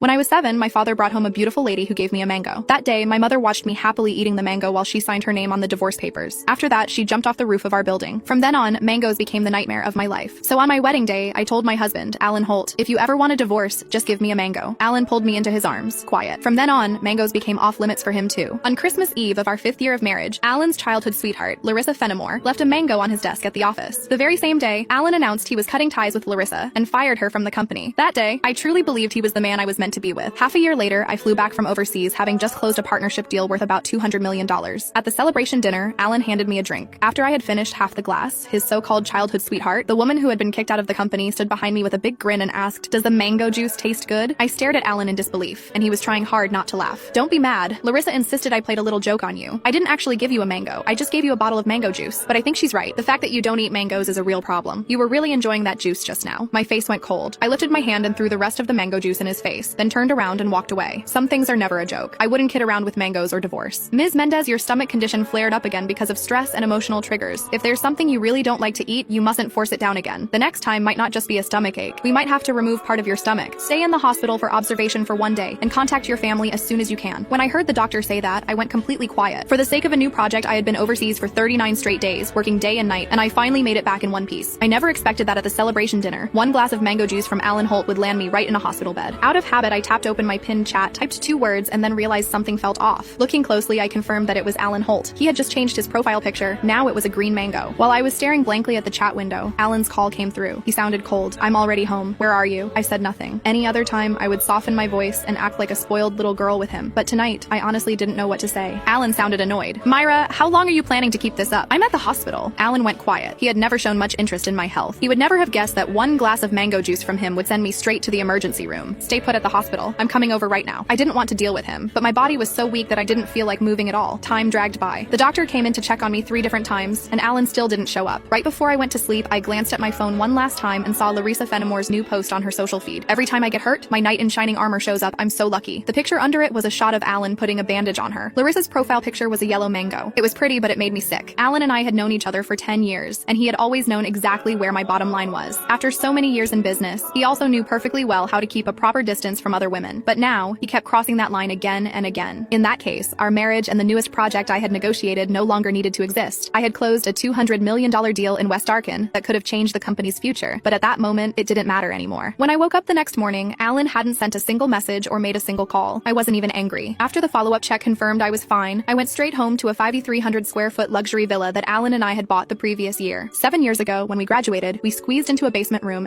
When I was 7, my father brought home a beautiful lady who gave me a mango. That day, my mother watched me happily eating the mango while she signed her name on the divorce papers. After that, she jumped off the roof of our building. From then on, mangoes became the nightmare of my life. So on my wedding day, I told my husband, Alan Holt, if you ever want a divorce, just give me a mango. Alan pulled me into his arms. Quiet. From then on, mangoes became off limits for him too. On Christmas Eve of our 5th year of marriage, Alan's childhood sweetheart, Larissa Fenimore, left a mango on his desk at the office. The very same day, Alan announced he was cutting ties with Larissa and fired her from the company. That day, I truly believed he was the man I was meant to be with. Half a year later, I flew back from overseas, having just closed a partnership deal worth about $200 million. At the celebration dinner, Alan handed me a drink. After I had finished half the glass, his so-called childhood sweetheart, the woman who had been kicked out of the company, stood behind me with a big grin and asked, "Does the mango juice taste good?" I stared at Alan in disbelief, and he was trying hard not to laugh. "Don't be mad. Larissa insisted I played a little joke on you. I didn't actually give you a mango. I just gave you a bottle of mango juice." But I think she's right. The fact that you don't eat mangoes is a real problem. You were really enjoying that juice just now. My face went cold. I lifted my hand and threw the rest of the mango juice in his face, then turned around and walked away. Some things are never a joke. I wouldn't kid around with mangoes or divorce. Ms. Mendez, your stomach condition flared up again because of stress and emotional triggers. If there's something you really don't like to eat, you mustn't force it down again. The next time might not just be a stomach ache. We might have to remove part of your stomach. Stay in the hospital for observation for 1 day and contact your family as soon as you can. When I heard the doctor say that, I went completely quiet. For the sake of a new project, I had been overseas for 39 straight days, working day and night, and I finally made it back in one piece. I never expected that at the celebration dinner, 1 glass of mango juice from Alan Holt would land me right in a hospital bed. Out of habit, I tapped open my pinned chat, typed 2 words, and then realized something felt off. Looking closely, I confirmed that it was Alan Holt. He had just changed his profile picture. Now it was a green mango. While I was staring blankly at the chat window, Alan's call came through. He sounded cold. "I'm already home. Where are you?" I said nothing. Any other time, I would soften my voice and act like a spoiled little girl with him. But tonight, I honestly didn't know what to say. Alan sounded annoyed. "Myra, how long are you planning to keep this up? I'm at the hospital." Alan went quiet. He had never shown much interest in my health. He would never have guessed that 1 glass of mango juice from him would send me straight to the emergency room. "Stay put at the hospital. I'm coming over right now." I didn't want to deal with him, but my body was so weak that I didn't feel like moving at all. Time dragged by. The doctor came in to check on me 3 different times, and Alan still didn't show up. Right before I went to sleep, I glanced at my phone one last time and saw Larissa Fenimore's new post on her social feed. "Every time I get hurt, my knight in shining armor shows up. I'm so lucky." The picture under it was a shot of Alan putting a bandage on her. Larissa's profile picture was a yellow mango. It was pretty, but it made me sick. Alan and I had known each other for 10 years, and he had always known exactly where my bottom line was. After so many years in business, he also knew perfectly well how to keep a proper distance from other women. But now, he kept crossing that line again and again. In that case, our marriage and the newest project I had negotiated no longer needed to exist. I had closed a $200 million deal in West Arkan that could have changed the company's future, but at that moment, it didn't matter anymore. When I woke up the next morning, Alan hadn't sent a single message or made a single call. I wasn't even angry. After the follow-up check confirmed I was fine, I went straight home to a 5,300 square foot luxury villa that Alan and I had bought the previous year. 7 years ago, when we graduated, we squeezed into a basement room